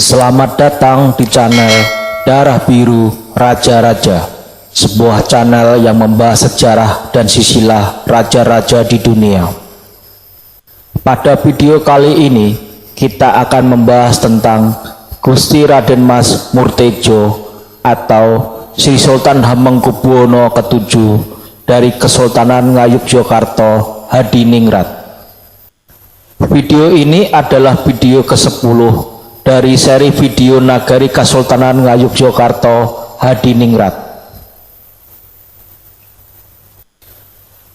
Selamat datang di channel Darah Biru Raja-Raja, sebuah channel yang membahas sejarah dan silsilah raja-raja di dunia. Pada video kali ini kita akan membahas tentang Gusti Raden Mas Murtedjo atau Sri Sultan Hamengkubuwono ke-7 dari Kesultanan Ngayogyakarta Hadiningrat. Video ini adalah video ke-10 dari seri video Nagari Kesultanan Ngayogyakarta Hadiningrat.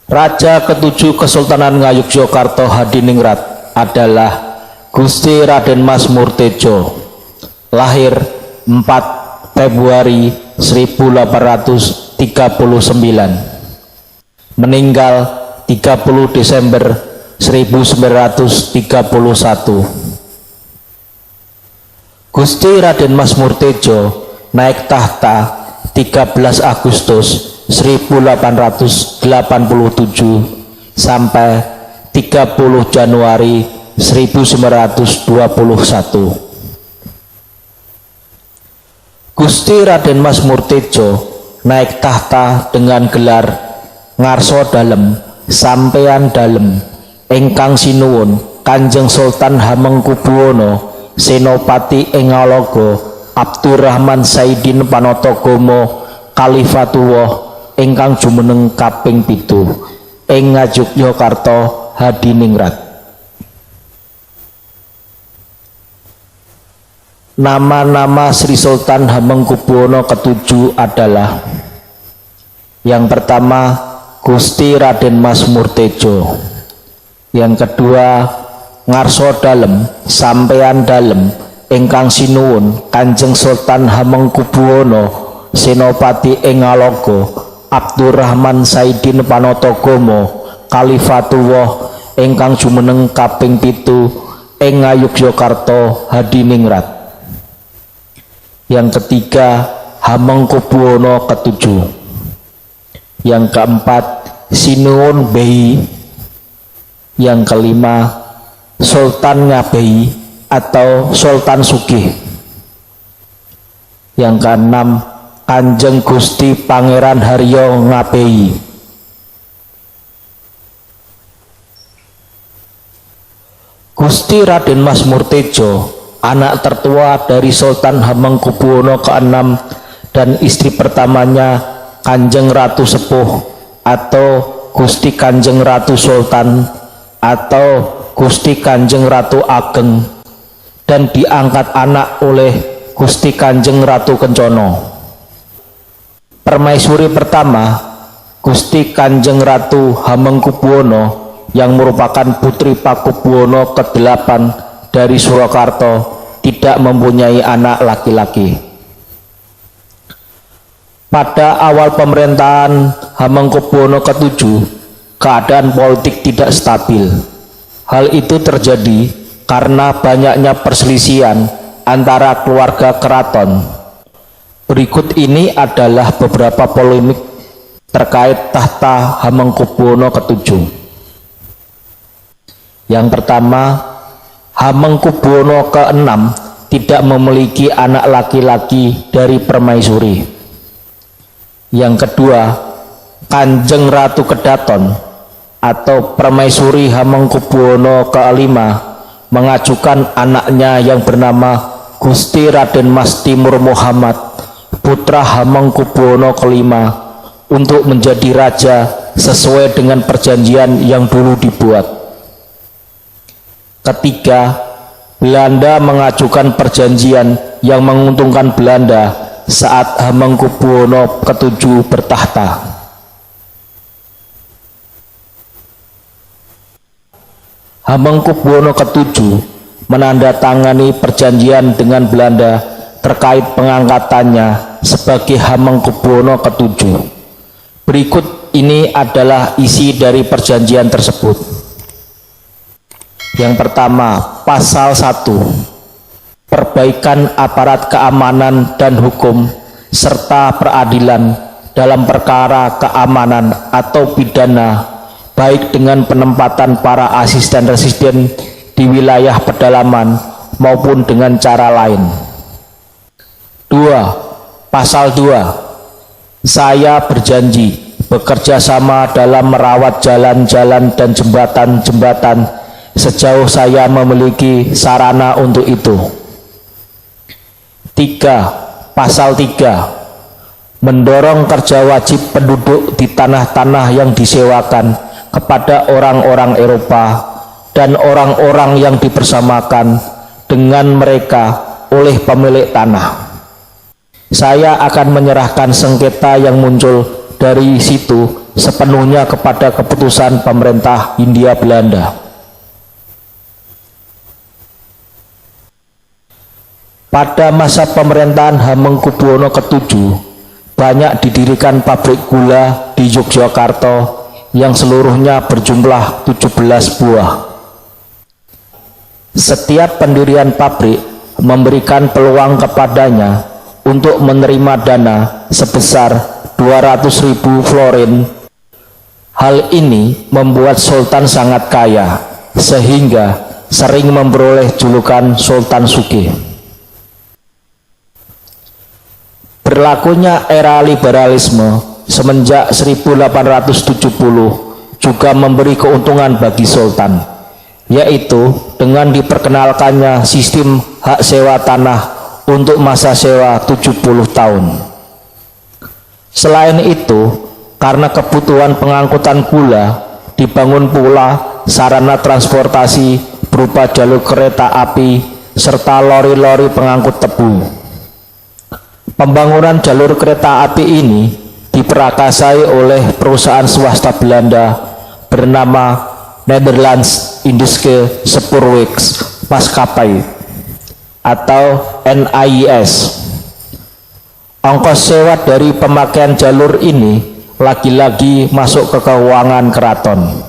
Raja ke-7 Kesultanan Ngayogyakarta Hadiningrat adalah Gusti Raden Mas Murtedjo, lahir 4 Februari 1839, meninggal 30 Desember 1931. Gusti Raden Mas Murtedjo naik tahta 13 Agustus 1887 sampai 30 Januari 1921. Gusti Raden Mas Murtedjo naik tahta dengan gelar Ngarso Dalem Sampeyan Dalem ingkang sinuwun Kanjeng Sultan Hamengkubuwono Senopati ing Ngaloga Abdurrahman Saidin Panatagomo Khalifatullah ingkang jumeneng kaping 7 ing Ngayogyakarta Hadiningrat. Nama-nama Sri Sultan Hamengkubuwono ke-7 adalah: yang pertama Gusti Raden Mas Murtedjo, yang kedua Ngarso Dalem Sampeyan Dalem ingkang sinuwun Kanjeng Sultan Hamengkubuwono Senopati ing Ngaloga Abdurrahman Saidin Panatagomo Khalifatullah ingkang jumeneng kaping 7 ing Ngayogyakarta Hadiningrat. Yang ketiga Hamengkubuwono ke-7. Yang keempat Sinuwun Behi. Yang kelima Sultan Ngabehi atau Sultan Sugih. Yang keenam Kanjeng Gusti Pangeran Haryo Ngabehi. Gusti Raden Mas Murtedjo, anak tertua dari Sultan Hamengkubuwono ke-6 dan istri pertamanya Kanjeng Ratu Sepuh atau Gusti Kanjeng Ratu Sultan atau Gusti Kanjeng Ratu Ageng, dan diangkat anak oleh Gusti Kanjeng Ratu Kencana. Permaisuri pertama Gusti Kanjeng Ratu Hamengkubuwono yang merupakan putri Pakubuwono ke-8 dari Surakarta tidak mempunyai anak laki-laki. Pada awal pemerintahan Hamengkubuwono ke-7, keadaan politik tidak stabil. Hal itu terjadi karena banyaknya perselisihan antara keluarga keraton. Berikut ini adalah beberapa polemik terkait tahta Hamengkubuwono ke-7. Yang pertama, Hamengkubuwono ke-6 tidak memiliki anak laki-laki dari permaisuri. Yang kedua, Kanjeng Ratu Kedaton atau permaisuri Hamengkubuwono ke-5 mengajukan anaknya yang bernama Gusti Raden Mas Timur Muhammad, putra Hamengkubuwono ke-5, untuk menjadi raja sesuai dengan perjanjian yang dulu dibuat. Ketiga, Belanda mengajukan perjanjian yang menguntungkan Belanda saat Hamengkubuwono ke-7 bertahta. Hamengkubuwono ke-7 menandatangani perjanjian dengan Belanda terkait pengangkatannya sebagai Hamengkubuwono ke-7. Berikut ini adalah isi dari perjanjian tersebut. Yang pertama, pasal 1, perbaikan aparat keamanan dan hukum serta peradilan dalam perkara keamanan atau pidana, baik dengan penempatan para asisten residen di wilayah pedalaman maupun dengan cara lain. 2. Pasal 2. Saya berjanji bekerja sama dalam merawat jalan-jalan dan jembatan-jembatan sejauh saya memiliki sarana untuk itu. 3. Pasal 3. Mendorong kerja wajib penduduk di tanah-tanah yang disewakan kepada orang-orang Eropa dan orang-orang yang dipersamakan dengan mereka oleh pemilik tanah. Saya akan menyerahkan sengketa yang muncul dari situ sepenuhnya kepada keputusan pemerintah Hindia Belanda. Pada masa pemerintahan Hamengkubuwono ke-7, banyak didirikan pabrik gula di Yogyakarta yang seluruhnya berjumlah 17 buah. Setiap pendirian pabrik memberikan peluang kepadanya untuk menerima dana sebesar 200.000 florin. Hal ini membuat Sultan sangat kaya, sehingga sering memperoleh julukan Sultan Sugih. Berlakunya era liberalisme semenjak 1870 juga memberi keuntungan bagi Sultan, yaitu dengan diperkenalkannya sistem hak sewa tanah untuk masa sewa 70 tahun. Selain itu, karena kebutuhan pengangkutan gula, dibangun pula sarana transportasi berupa jalur kereta api serta lori-lori pengangkut tebu. Pembangunan jalur kereta api ini diperakasai oleh perusahaan swasta Belanda bernama Netherlands Indische Spoorwerks Maatskappij atau NIS. Ongkos sewa dari pemakaian jalur ini lagi-lagi masuk ke keuangan keraton.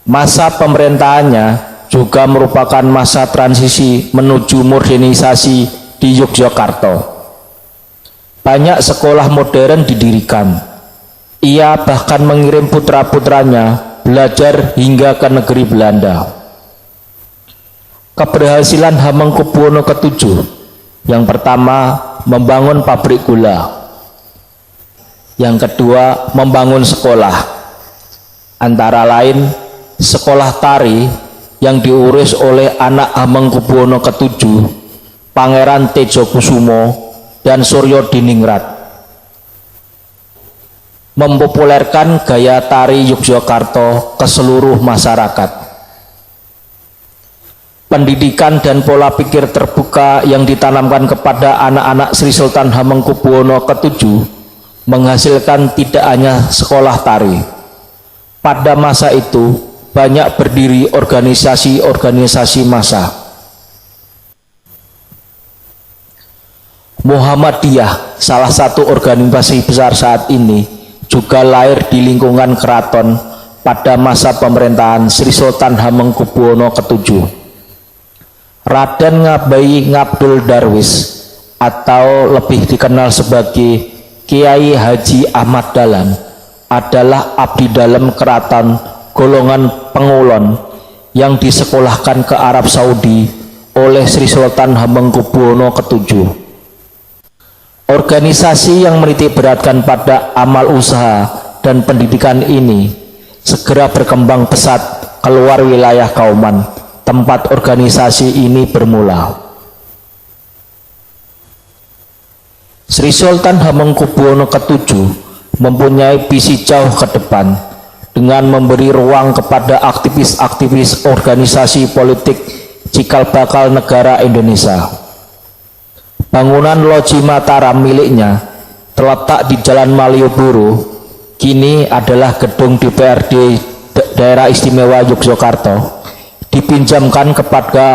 Masa pemerintahannya juga merupakan masa transisi menuju modernisasi di Yogyakarta. Banyak sekolah modern didirikan. Ia bahkan mengirim putra-putranya belajar hingga ke negeri Belanda. Keberhasilan Hamengkubuwono ke-7, yang pertama membangun pabrik gula, yang kedua membangun sekolah, antara lain sekolah tari yang diurus oleh anak Hamengkubuwono ke-7, Pangeran Tejokusumo dan Suryo Diningrat. Mempopulerkan gaya tari Yogyakarta ke seluruh masyarakat. Pendidikan dan pola pikir terbuka yang ditanamkan kepada anak-anak Sri Sultan Hamengkubuwono ke-7 menghasilkan tidak hanya sekolah tari. Pada masa itu banyak berdiri organisasi-organisasi massa. Muhammadiyah, salah satu organisasi besar saat ini, juga lahir di lingkungan keraton pada masa pemerintahan Sri Sultan Hamengkubuwono ke-7. Raden Ngabai Ngabdul Darwis atau lebih dikenal sebagai Kiai Haji Ahmad Dahlan adalah abdi dalam keraton golongan Pengulon yang disekolahkan ke Arab Saudi oleh Sri Sultan Hamengkubuwono ke-7. Organisasi yang menitik beratkan pada amal usaha dan pendidikan ini segera berkembang pesat keluar wilayah Kauman, tempat organisasi ini bermula. Sri Sultan Hamengkubuwono ke-7 mempunyai visi jauh ke depan dengan memberi ruang kepada aktivis-aktivis organisasi politik cikal bakal negara Indonesia. Bangunan Loji Mataram miliknya terletak di Jalan Malioboro, kini adalah gedung DPRD Daerah Istimewa Yogyakarta, dipinjamkan kepada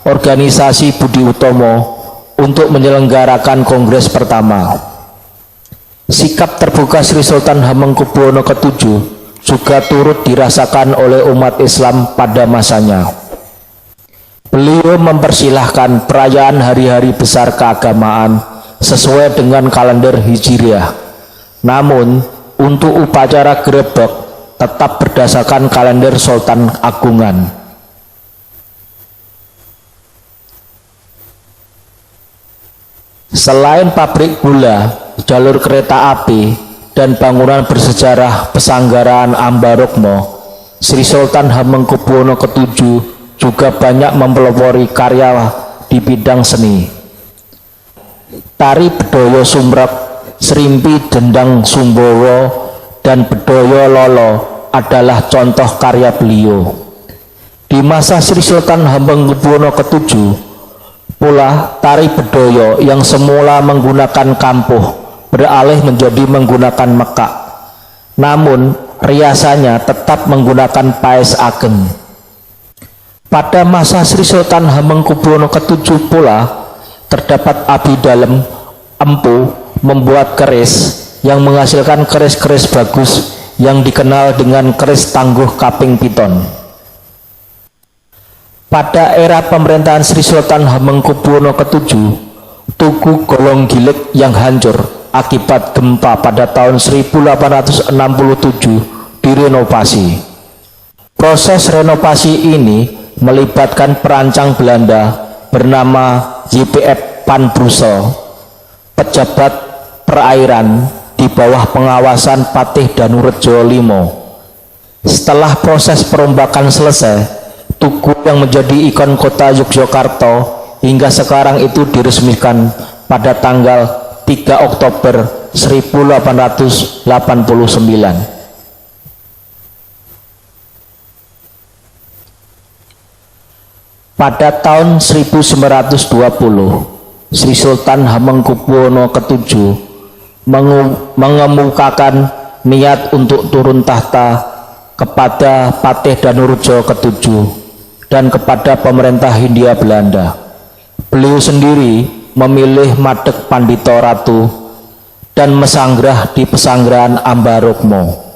organisasi Budi Utomo untuk menyelenggarakan kongres pertama. Sikap terbuka Sri Sultan Hamengkubuwono ke-7 juga turut dirasakan oleh umat Islam pada masanya. Beliau mempersilahkan perayaan hari-hari besar keagamaan sesuai dengan kalender Hijriah. Namun, untuk upacara grebek tetap berdasarkan kalender Sultan Agungan, Selain pabrik gula, jalur kereta api, dan bangunan bersejarah Pesanggaran Ambarukmo, Sri Sultan Hamengkubuwono ke-7 juga banyak mempelopori karya di bidang seni. Tari Bedoyo Sumrep, Serimpi Dendang Sumbowo, dan Bedoyo Lolo adalah contoh karya beliau. Di masa Sri Sultan Hamengkubuwono ke-7 pula tari bedoyo yang semula menggunakan kampuh beralih menjadi menggunakan mekak, namun riasannya tetap menggunakan paes ageng. Pada masa Sri Sultan Hamengkubuwono ke-7 pula terdapat abdi dalam empu membuat keris yang menghasilkan keris-keris bagus yang dikenal dengan keris tangguh kaping piton. Pada era pemerintahan Sri Sultan Hamengkubuwono ke-7, Tugu Golong Gilig yang hancur akibat gempa pada tahun 1867 direnovasi. Proses renovasi ini melibatkan perancang Belanda bernama JPF Van Brussel, pejabat perairan di bawah pengawasan Patih Danurejo V. Setelah proses perombakan selesai, tugu yang menjadi ikon kota Yogyakarta hingga sekarang itu diresmikan pada tanggal 3 Oktober 1889. Pada tahun 1920, Sri Sultan Hamengkubuwono ke-7 mengemukakan niat untuk turun tahta kepada Patih Danurejo ke-7 dan kepada pemerintah Hindia Belanda. Beliau sendiri memilih Madeg Pandito Ratu dan mesanggrah di Pesanggrahan Ambarukmo.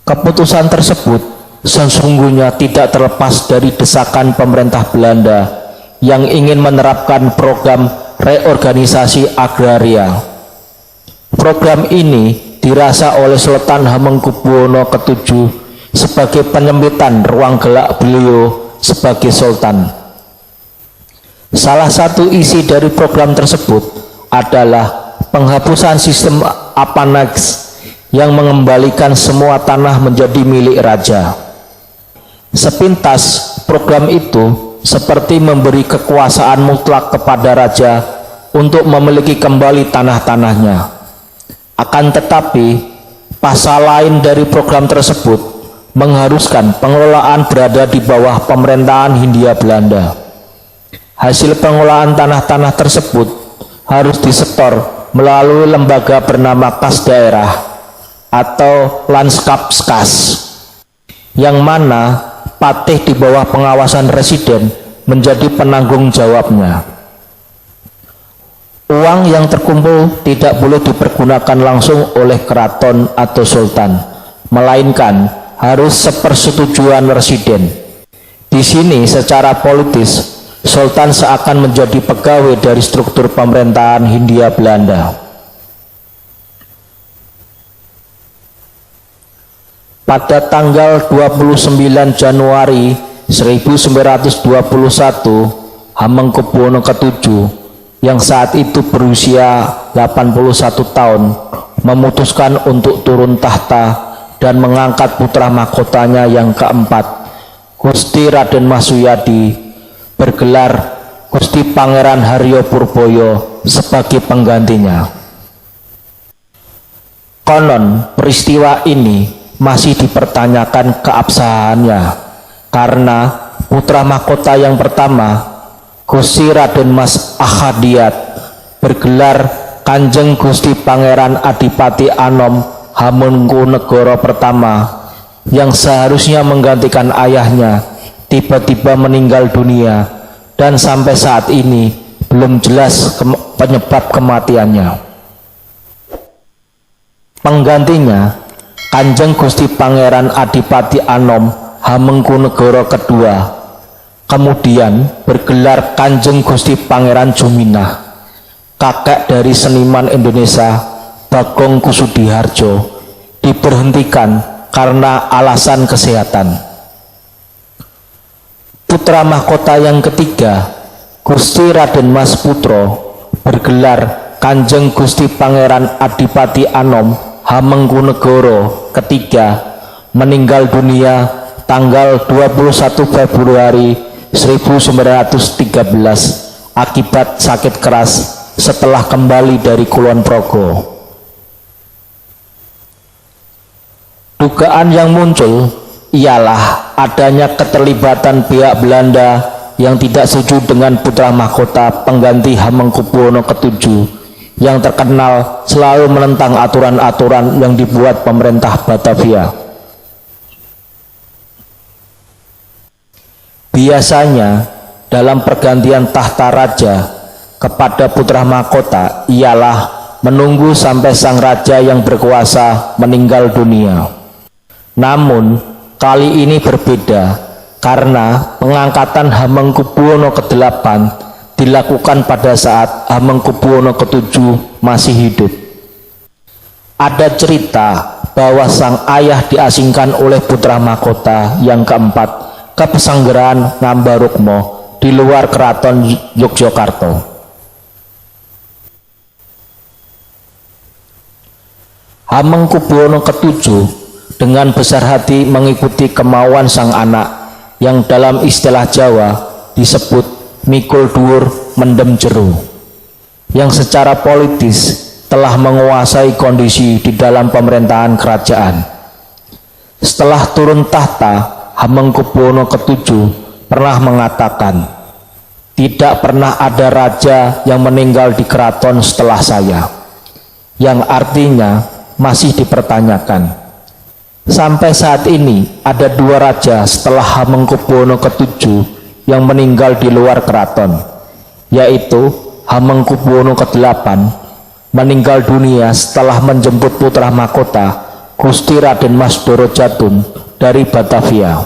Keputusan tersebut sesungguhnya tidak terlepas dari desakan pemerintah Belanda yang ingin menerapkan program reorganisasi agraria. Program ini dirasa oleh Sultan Hamengkubuwono ke-7 sebagai penyempitan ruang gerak beliau sebagai sultan. Salah satu isi dari program tersebut adalah penghapusan sistem apanages yang mengembalikan semua tanah menjadi milik raja. Sepintas program itu seperti memberi kekuasaan mutlak kepada raja untuk memiliki kembali tanah-tanahnya. Akan tetapi pasal lain dari program tersebut mengharuskan pengelolaan berada di bawah pemerintahan Hindia Belanda. Hasil pengelolaan tanah-tanah tersebut harus disetor melalui lembaga bernama Kas Daerah atau Landskapskas, yang mana patih di bawah pengawasan residen menjadi penanggung jawabnya. Uang yang terkumpul tidak boleh dipergunakan langsung oleh keraton atau sultan, melainkan harus sepersetujuan residen. Di sini secara politis sultan seakan menjadi pegawai dari struktur pemerintahan Hindia Belanda. Pada tanggal 29 Januari 1921, Hamengkubuwono ke-7 yang saat itu berusia 81 tahun memutuskan untuk turun tahta dan mengangkat putra mahkotanya yang keempat, Gusti Raden Mas Suyadi, bergelar Gusti Pangeran Haryo Purboyo sebagai penggantinya. Konon peristiwa ini masih dipertanyakan keabsahannya karena putra mahkota yang pertama, Gusti Raden Mas Ahadiat, bergelar Kanjeng Gusti Pangeran Adipati Anom Hamengkunegoro pertama, yang seharusnya menggantikan ayahnya, tiba-tiba meninggal dunia dan sampai saat ini belum jelas penyebab kematiannya. Penggantinya Kanjeng Gusti Pangeran Adipati Anom Hamengkunegoro kedua, kemudian bergelar Kanjeng Gusti Pangeran Juminah, kakek dari seniman Indonesia Bagong Kusudiharjo, diberhentikan karena alasan kesehatan. Putra mahkota yang ketiga, Gusti Raden Mas Putra bergelar Kanjeng Gusti Pangeran Adipati Anom Hamengkunegoro III meninggal dunia tanggal 21 Februari 1913 akibat sakit keras setelah kembali dari Kulon Progo. Dugaan yang muncul ialah adanya keterlibatan pihak Belanda yang tidak setuju dengan putra mahkota pengganti Hamengkubuwono ke-7 yang terkenal selalu menentang aturan-aturan yang dibuat pemerintah Batavia. Biasanya dalam pergantian tahta raja kepada putra mahkota ialah menunggu sampai sang raja yang berkuasa meninggal dunia. Namun kali ini berbeda karena pengangkatan Hamengkubuwono ke-8 dilakukan pada saat Hamengkubuwono ke-7 masih hidup. Ada cerita bahwa sang ayah diasingkan oleh putra mahkota yang keempat ke Pesanggerahan Ngambarukmo di luar Keraton Yogyakarta. Hamengkubuwono ke-7 dengan besar hati mengikuti kemauan sang anak yang dalam istilah Jawa disebut mikul dhuwur mendem jero, yang secara politis telah menguasai kondisi di dalam pemerintahan kerajaan. Setelah turun tahta, Hamengkubuwono ke-7 pernah mengatakan, "Tidak pernah ada raja yang meninggal di keraton setelah saya," yang artinya masih dipertanyakan. Sampai saat ini ada 2 raja setelah Hamengkubuwono ke-7 yang meninggal di luar keraton, yaitu Hamengkubuwono ke-8 meninggal dunia setelah menjemput putra mahkota Gusti Raden Mas Doro Jatun dari Batavia,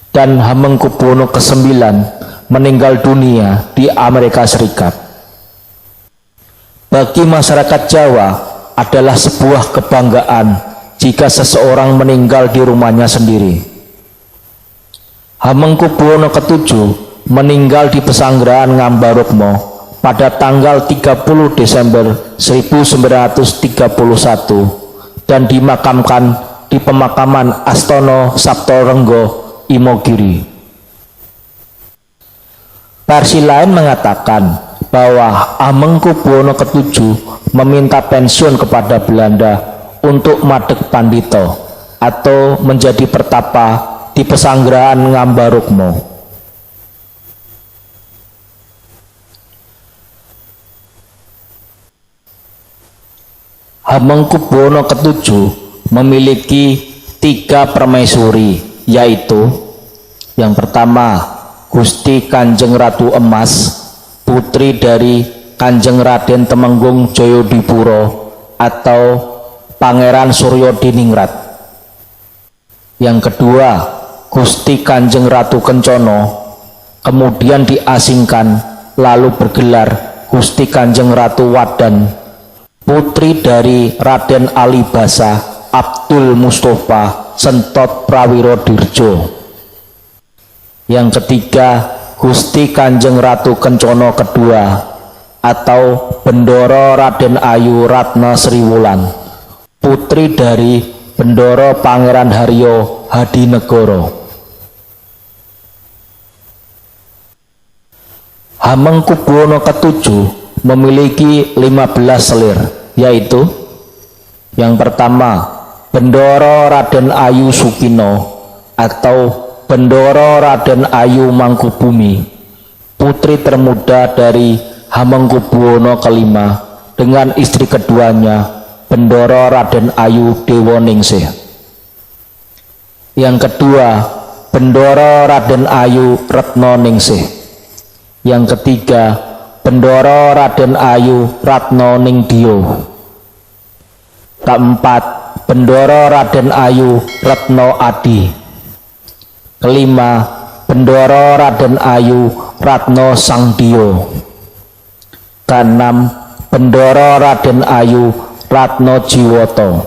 dan Hamengkubuwono ke-9 meninggal dunia di Amerika Serikat. Bagi masyarakat Jawa adalah sebuah kebanggaan jika seseorang meninggal di rumahnya sendiri. Hamengkubuwono ke-7 meninggal di Pesanggerahan Ngambarukmo pada tanggal 30 Desember 1931 dan dimakamkan di pemakaman Astono Saptorenggo, Imogiri. Versi lain mengatakan bahwa Hamengkubuwono ke-7 meminta pensiun kepada Belanda untuk madeg pandito atau menjadi pertapa di Pesanggerahan Ngambarukmo. Hamengkubuwono ke-7 memiliki 3 permaisuri, yaitu yang pertama Gusti Kanjeng Ratu Emas, putri dari Kanjeng Raden Temenggung Jayadipuro atau Pangeran Suryo Diningrat. Yang kedua, Gusti Kanjeng Ratu Kencono, kemudian diasingkan lalu bergelar Gusti Kanjeng Ratu Wadan, putri dari Raden Alibasa Abdul Mustofa Sentot Prawirodirjo. Yang ketiga, Gusti Kanjeng Ratu Kencono kedua atau Bendoro Raden Ayu Ratna Sriwulan, putri dari Bendoro Pangeran Haryo Hadinegoro. Hamengkubuwono ke-7 memiliki 15 selir, yaitu yang pertama Bendoro Raden Ayu Sukino atau Bendoro Raden Ayu Mangkubumi, putri termuda dari Hamengkubuwono ke-5 dengan istri keduanya Bendoro Raden Ayu Dewoningsih. Yang kedua, Bendoro Raden Ayu Retnoningsih. Yang ketiga, Bendoro Raden Ayu Ratnoningdio. Keempat, Bendoro Raden Ayu Retno Adi. Kelima, Bendoro Raden Ayu Ratno Sangdio. Keenam, Bendoro Raden Ayu Ratno Jiwoto.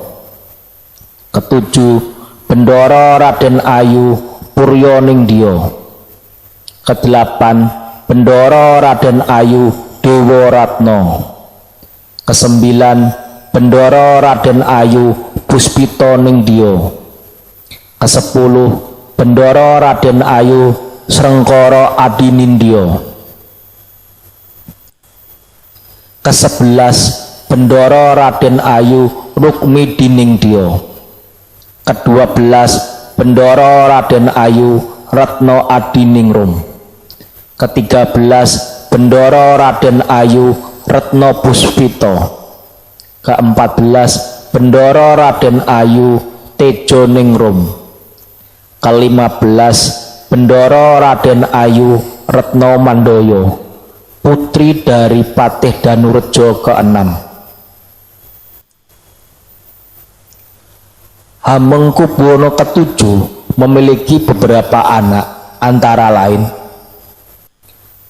Ketujuh, Bendoro Raden Ayu Puryo Ningdio. Kedelapan, Bendoro Raden Ayu Deworatno. Kesembilan, Bendoro Raden Ayu Puspito Ningdio. Kesepuluh, Bendoro Raden Ayu Srengkoro Adinindyo. Kesebelas, Bendoro Raden Ayu Rukmi Diningdio. Kedua belas, Bendoro Raden Ayu Retno Adiningrum. Ketiga belas, Bendoro Raden Ayu Retno Puspito. Keempat belas, Bendoro Raden Ayu Tejo Ningrum. Kelima belas, Bendoro Raden Ayu Retno Mandoyo, putri dari Patih Danurejo ke-6. Hamengkubuwono ke-7 memiliki beberapa anak, antara lain: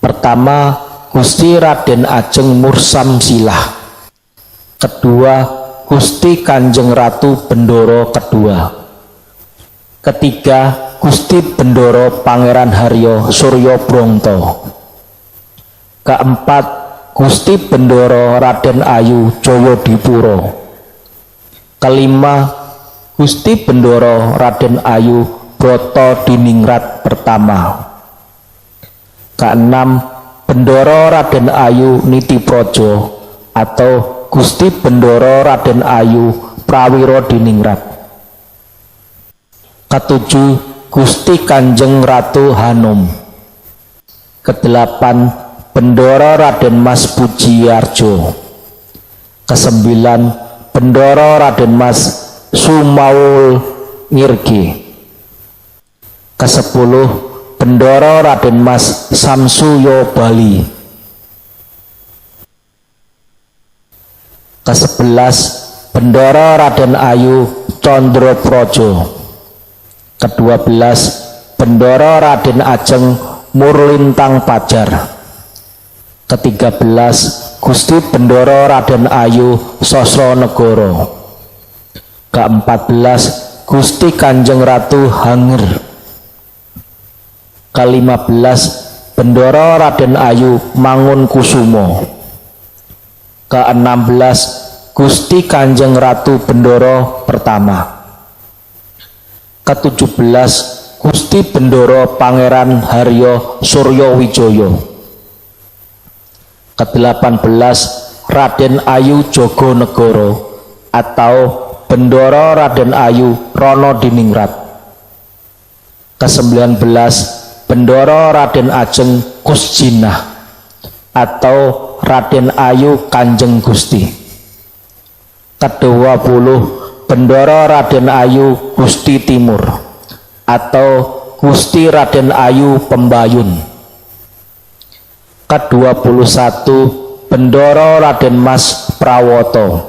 pertama, Gusti Raden Ajeng Mursam Silah. Kedua, Gusti Kanjeng Ratu Bendoro kedua. Ketiga, Gusti Bendoro Pangeran Haryo Suryo Brongto. Keempat, Gusti Bendoro Raden Ayu Joyodipuro. Kelima, Gusti Bendoro Raden Ayu Broto Diningrat pertama. Keenam, Bendoro Raden Ayu Nitiprojo atau Gusti Bendoro Raden Ayu Prawiro Diningrat. Ketujuh, Gusti Kanjeng Ratu Hanum. Kedelapan, Bendoro Raden Mas Pujiarjo. Kesembilan, Bendoro Raden Mas Sumaul Ngirgi. Kesepuluh, Bendoro Raden Mas Samsuyo Bali. Kesebelas, Bendoro Raden Ayu Condroprojo. Kedua belas, Bendoro Raden Ajeng Murlintang Pajar. Ketiga belas, Gusti Bendoro Raden Ayu Sosronegoro. Keempat belas, Gusti Kanjeng Ratu Hanger. Kelima belas, Bendoro Raden Ayu Mangunkusumo. Keenam belas, Gusti Kanjeng Ratu Bendoro pertama. Ketujuh belas, Gusti Bendoro Pangeran Haryo Suryo Wijoyo. Kedelapan belas, Raden Ayu Jogonegoro atau Bendoro Raden Ayu Rono Diningrat. Kesembilan belas, Bendoro Raden Ajeng Kusjinah atau Raden Ayu Kanjeng Gusti. Kedua puluh, Bendoro Raden Ayu Gusti Timur atau Gusti Raden Ayu Pembayun. Ke-21, Bendoro Raden Mas Prawoto.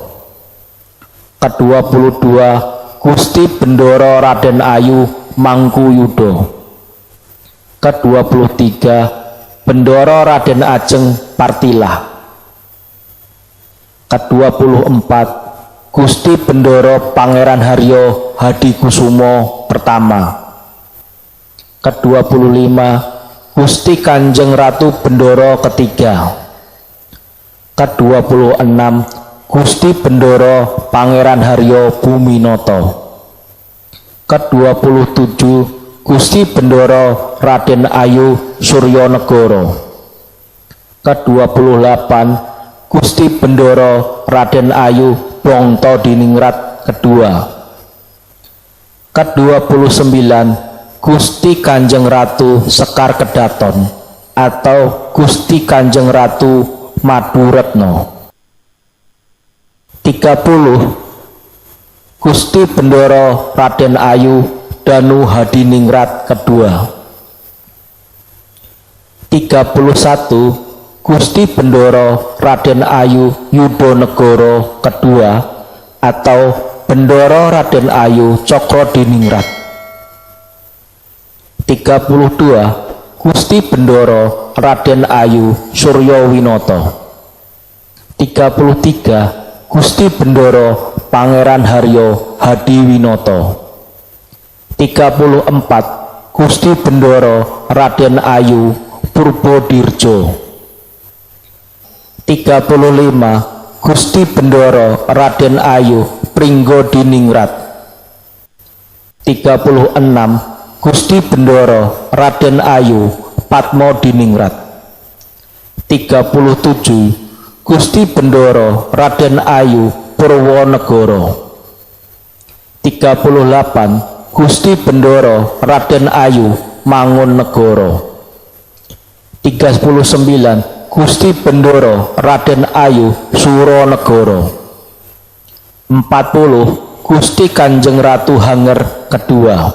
Ke-22, Gusti Bendoro Raden Ayu Mangkuyudo. Ke-23, Bendoro Raden Ajeng Partilah. Ke-24, Gusti Bendoro Pangeran Haryo Hadikusumo pertama. Ke-25, Gusti Kanjeng Ratu Bendoro ketiga. Ke-26, Gusti Bendoro Pangeran Haryo Buminoto. Ke-27, Gusti Bendoro Raden Ayu Suryonegoro. Ke-28, Gusti Bendoro Raden Ayu Bongto Diningrat kedua. Ke-29, Gusti Kanjeng Ratu Sekar Kedaton atau Gusti Kanjeng Ratu Maduretno. 30, Gusti Bendoro Raden Ayu Danu Hadiningrat kedua. 31, Gusti Bendoro Raden Ayu Yudonegoro kedua atau Bendoro Raden Ayu Cokro Diningrat. 32, Gusti Bendoro Raden Ayu Suryo Winoto. 33, Gusti Bendoro Pangeran Haryo Hadiwinoto. 34, Gusti Bendoro Raden Ayu Purbodirjo. 35 Gusti Bendoro Raden Ayu Pringgodiningrat. 36 Gusti Bendoro Raden Ayu Patmodiningrat. 37 Gusti Bendoro Raden Ayu Purwonegoro. 38 Gusti Bendoro Raden Ayu Mangunegoro. 39 Gusti Bendoro Raden Ayu Suronegoro. 40 Gusti Kanjeng Ratu Hanger kedua.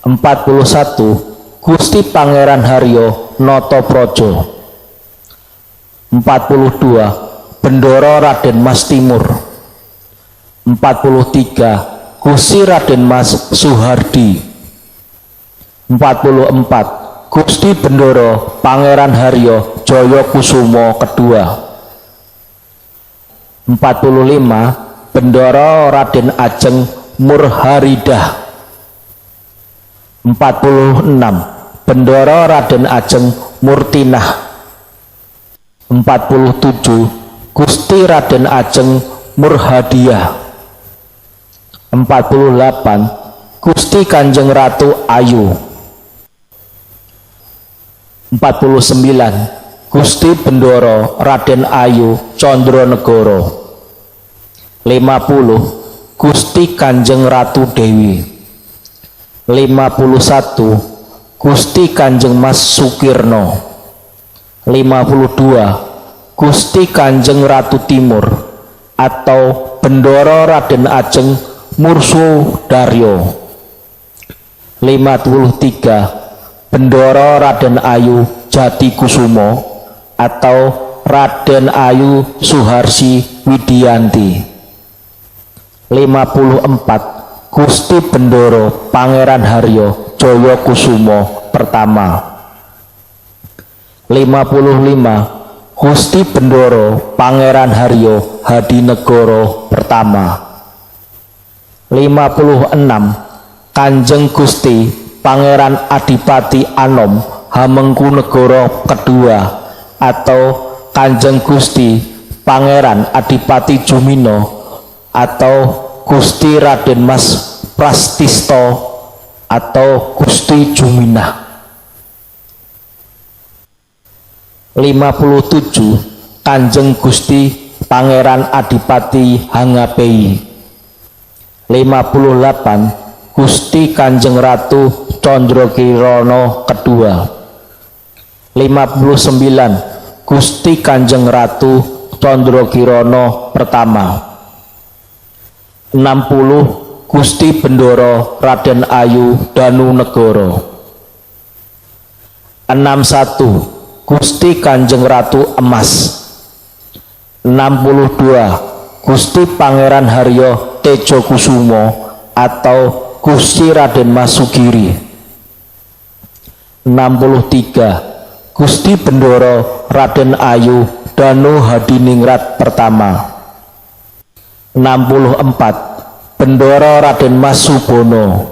41 Gusti Pangeran Haryo Notoprojo. 42 Bendoro Raden Mas Timur. 43 Gusti Raden Mas Suhardi. 44 Gusti Bendoro Pangeran Haryo Joyokusumo kedua. 45 Bendoro Raden Ajeng Murharidah. 46 Bendoro Raden Ajeng Murtinah. 47 Gusti Raden Ajeng Murhadiah. 48 Gusti Kanjeng Ratu Ayu. 49 Gusti Bendoro Raden Ayu Condronegoro. 50 Gusti Kanjeng Ratu Dewi. 51 Gusti Kanjeng Mas Sukirno. 52 Gusti Kanjeng Ratu Timur atau Bendoro Raden Ajeng Mursudaryo. 53 Bendoro Raden Ayu Jatikusumo atau Raden Ayu Suharsi Widianti. 54 Gusti Bendoro Pangeran Haryo Joyokusumo pertama. 55 Gusti Bendoro Pangeran Haryo Hadinegoro pertama. 56 Kanjeng Gusti Pangeran Adipati Anom Hamengkunegoro kedua atau Kanjeng Gusti Pangeran Adipati Jumino atau Gusti Raden Mas Prastisto atau Gusti Juminah. 57 Kanjeng Gusti Pangeran Adipati Hangapei. 58 Gusti Kanjeng Ratu Condrokirono kedua. 59 Gusti Kanjeng Ratu Condrokirono pertama. 60 Gusti Bendoro Raden Ayu Danunegoro. 61 Gusti Kanjeng Ratu Emas. 62 Gusti Pangeran Haryo Tejokusumo atau Gusti Raden Mas Sugiri. 63 Gusti Bendoro Raden Ayu Danu Hadiningrat pertama. 64 Bendoro Raden Mas Subono.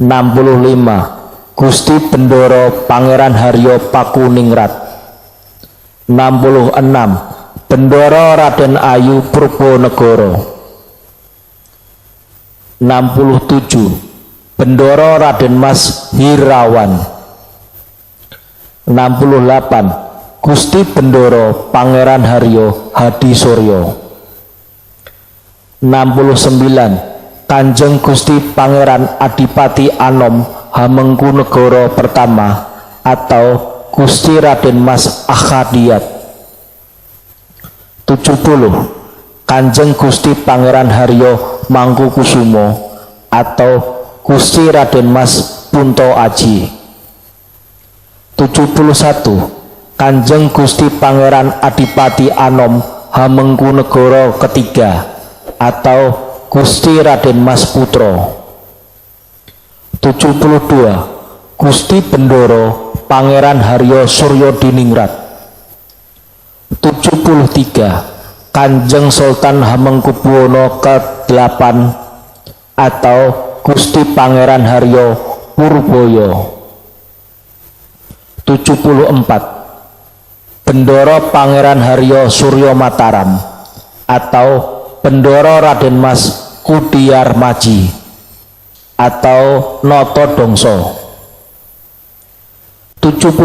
65 Gusti Bendoro Pangeran Haryo Pakuningrat. 66 Bendoro Raden Ayu Purwonegoro. 67 Bendoro Raden Mas Hirawan. 68 Gusti Bendoro Pangeran Haryo Hadisuryo. 69 Kanjeng Gusti Pangeran Adipati Anom Hamengkunegoro pertama atau Gusti Raden Mas Akhadiat. 70 Kanjeng Gusti Pangeran Haryo Mangkukusumo atau Gusti Raden Mas Punto Aji. 71 Kanjeng Gusti Pangeran Adipati Anom Hamengkunegoro ketiga atau Gusti Raden Mas Putro. 72 Gusti Bendoro Pangeran Haryo Suryodiningrat. 73 Kanjeng Sultan Hamengkubuwono ke-8 atau Gusti Pangeran Haryo Purboyo. 74. Bendoro Pangeran Haryo Suryo Mataram atau Bendoro Raden Mas Kudiar Maji atau Noto Dongso. 75.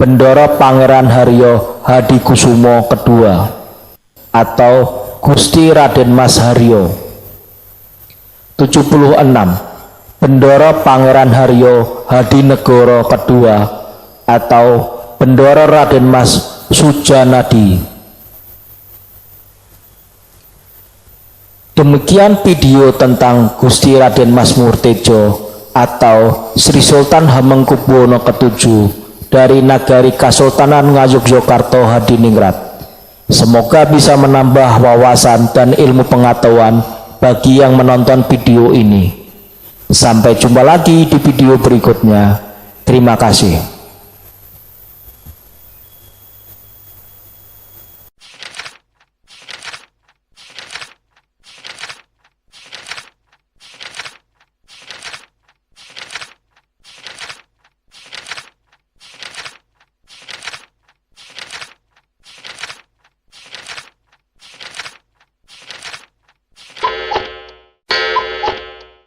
Bendoro Pangeran Haryo Hadikusumo Kedua atau Gusti Raden Mas Haryo. 76. Bendoro Pangeran Haryo Hadinegoro Kedua atau Bendoro Raden Mas Sujanadi. Demikian video tentang Gusti Raden Mas Murtejo atau Sri Sultan Hamengkubuwono ke-7 dari Nagari Kasultanan Ngayogyakarta Hadiningrat. Semoga bisa menambah wawasan dan ilmu pengetahuan bagi yang menonton video ini. Sampai jumpa lagi di video berikutnya. Terima kasih.